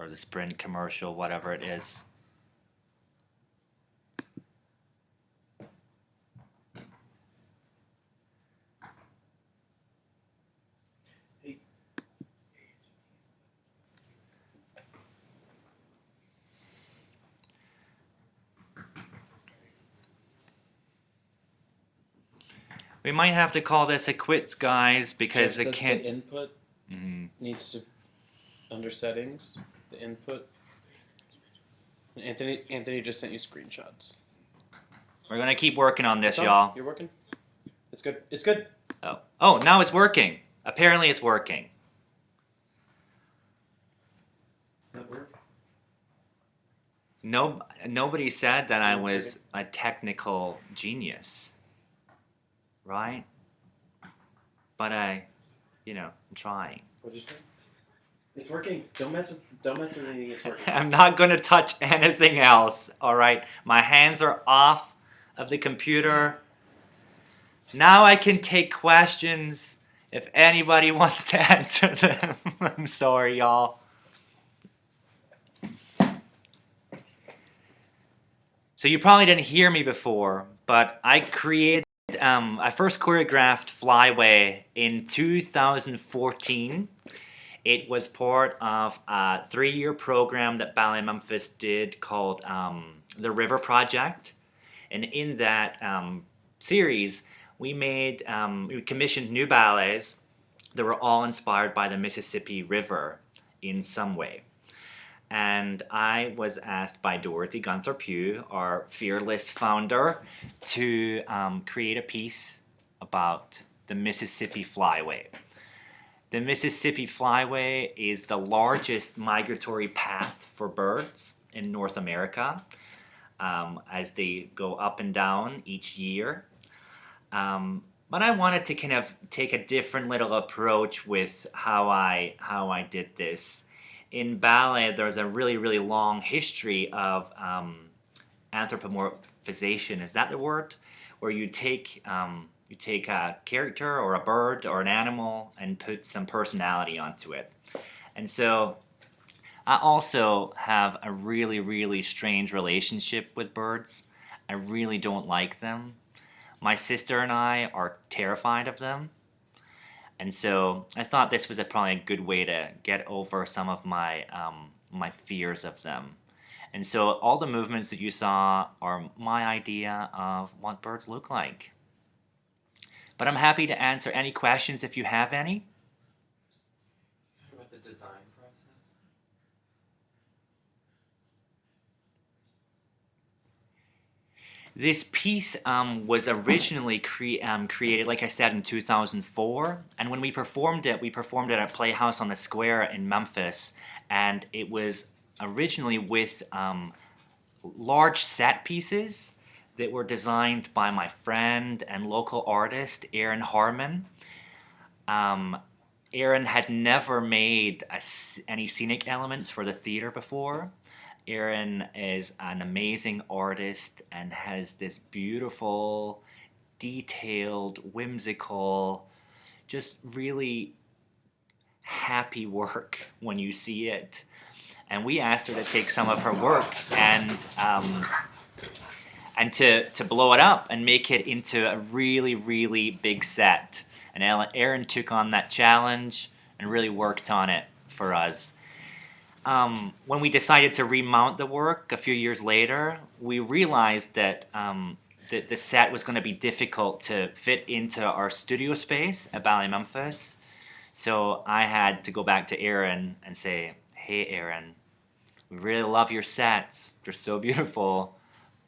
or the Sprint commercial, whatever it is. We might have to call this a quits, guys, because Just it can't. The input needs to under settings. The input. Anthony just sent you screenshots. We're gonna keep working on this, y'all. You're working. It's good. It's good. Oh, now it's working. Apparently, it's working. Does that work? No, nobody said that I was a technical genius, right? But I'm trying. What'd you say? It's working. Don't mess with anything. It's working. I'm not gonna touch anything else. All right, my hands are off of the computer. Now I can take questions if anybody wants to answer them. I'm sorry, y'all. So you probably didn't hear me before, but I first choreographed Flyway in 2014. It was part of a 3-year program that Ballet Memphis did called the River Project. And in that series, we commissioned new ballets that were all inspired by the Mississippi River in some way. And I was asked by Dorothy Gunther Pugh, our fearless founder, to create a piece about the Mississippi Flyway. The Mississippi Flyway is the largest migratory path for birds in North America as they go up and down each year. But I wanted to kind of take a different little approach with how I did this. In ballet, there's a really, really long history of anthropomorphization. Is that the word? Where you take a character or a bird or an animal and put some personality onto it. And so I also have a really, really strange relationship with birds. I really don't like them. My sister and I are terrified of them. And so I thought this was probably a good way to get over some of my my fears of them. And so all the movements that you saw are my idea of what birds look like. But I'm happy to answer any questions if you have any. About the design process? This piece was originally created, like I said, in 2004. And when we performed it at Playhouse on the Square in Memphis. And it was originally with large set pieces that were designed by my friend and local artist, Erin Harmon. Erin had never made any scenic elements for the theater before. Erin is an amazing artist and has this beautiful, detailed, whimsical, just really happy work when you see it. And we asked her to take some of her work and to blow it up and make it into a really, really big set. And Erin took on that challenge and really worked on it for us. When we decided to remount the work a few years later, we realized that the set was going to be difficult to fit into our studio space at Ballet Memphis. So I had to go back to Erin and say, "Hey, Erin, we really love your sets. They're so beautiful,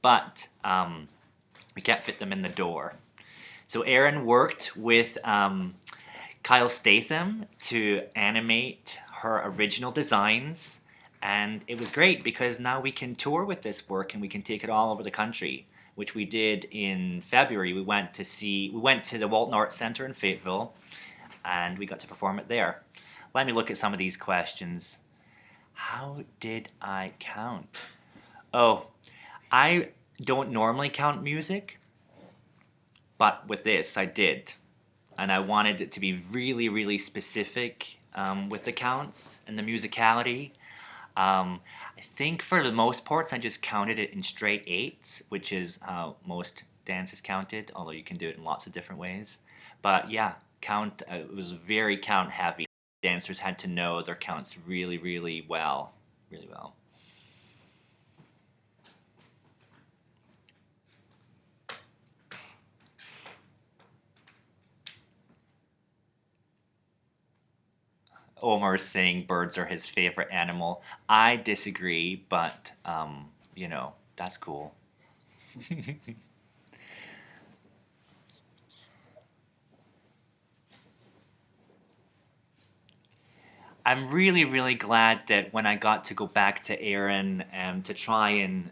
but we can't fit them in the door." So Erin worked with Kyle Statham to animate her original designs, and it was great because now we can tour with this work and we can take it all over the country, which we did in February. We went to the Walton Arts Center in Fayetteville, and we got to perform it there. Let me look at some of these questions. How did I count? Oh, I don't normally count music, but with this I did. And I wanted it to be really, really specific with the counts and the musicality. I think for the most parts, I just counted it in straight eights, which is how most dance is counted, although you can do it in lots of different ways. But yeah, count, it was very count heavy. Dancers had to know their counts really, really well. Really well. Omar's saying birds are his favorite animal. I disagree, but that's cool. I'm really, really glad that when I got to go back to Erin to try and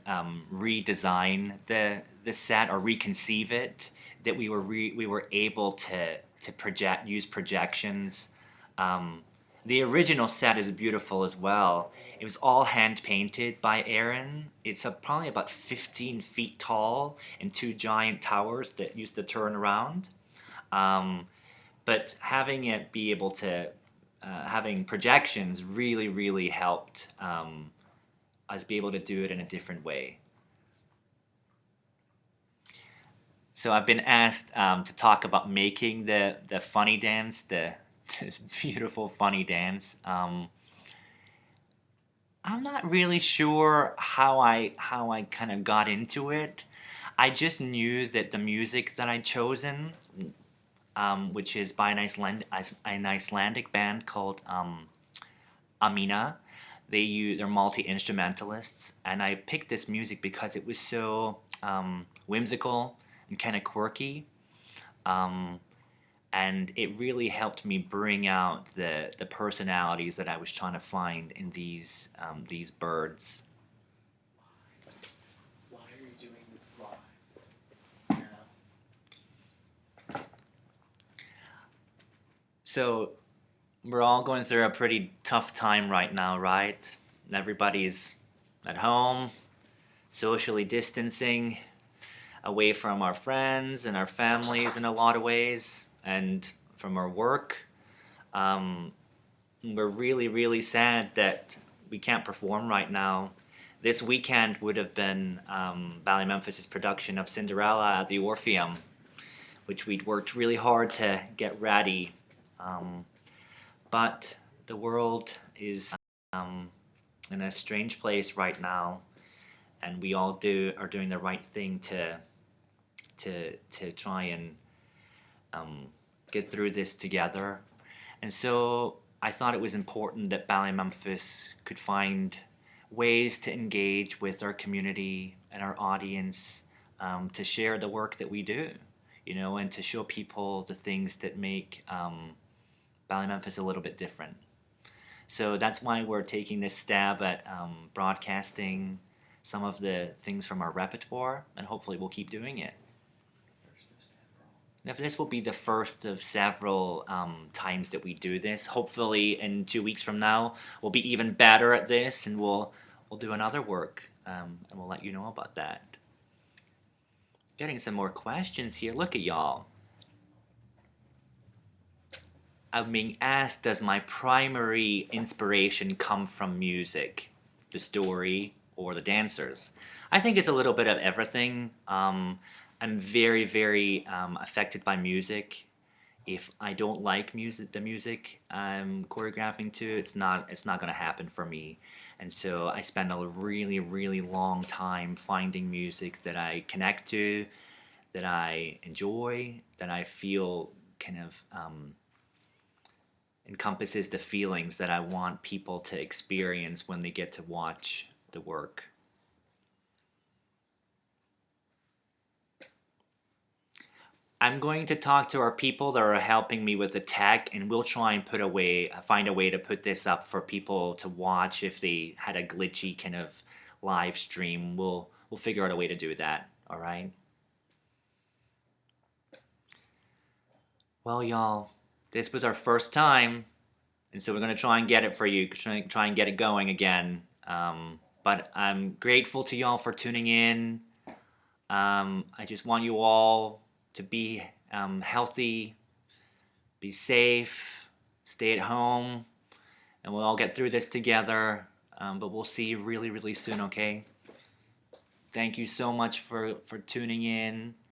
redesign the set or reconceive it, that we were able to use projections. Um, the original set is beautiful as well. It was all hand painted by Erin. It's probably about 15 feet tall and two giant towers that used to turn around. Um, but having it be able to having projections really, really helped us be able to do it in a different way. So I've been asked to talk about making the funny dance, this beautiful funny dance. I'm not really sure how I kind of got into it. I just knew that the music that I'd chosen, which is by an Icelandic band called Amiina. They're multi instrumentalists, and I picked this music because it was so whimsical and kind of quirky, um, and it really helped me bring out the personalities that I was trying to find in these birds. Why are you doing this live? Yeah. So we're all going through a pretty tough time right now, right? Everybody's at home, socially distancing, away from our friends and our families in a lot of ways, and from our work. Um, we're really, really sad that we can't perform right now. This weekend would have been Ballet Memphis' production of Cinderella at the Orpheum, which we'd worked really hard to get ready. Um, but the world is in a strange place right now, and we all are doing the right thing to try and um, get through this together. And so I thought it was important that Ballet Memphis could find ways to engage with our community and our audience, to share the work that we do, and to show people the things that make Ballet Memphis a little bit different. So that's why we're taking this stab at broadcasting some of the things from our repertoire, and hopefully we'll keep doing it. Now, this will be the first of several times that we do this. Hopefully, in 2 weeks from now, we'll be even better at this, and we'll do another work, and we'll let you know about that. Getting some more questions here. Look at y'all. I'm being asked, does my primary inspiration come from music, the story, or the dancers? I think it's a little bit of everything. I'm very, very affected by music. If I don't like the music I'm choreographing to, it's not going to happen for me. And so I spend a really, really long time finding music that I connect to, that I enjoy, that I feel kind of encompasses the feelings that I want people to experience when they get to watch the work. I'm going to talk to our people that are helping me with the tech, and we'll try and find a way to put this up for people to watch if they had a glitchy kind of live stream. We'll figure out a way to do that. All right. Well, y'all, this was our first time, and so we're gonna try and get it for you. Try and get it going again. But I'm grateful to y'all for tuning in. I just want you all to be healthy, be safe, stay at home, and we'll all get through this together. But we'll see you really, really soon, okay? Thank you so much for tuning in.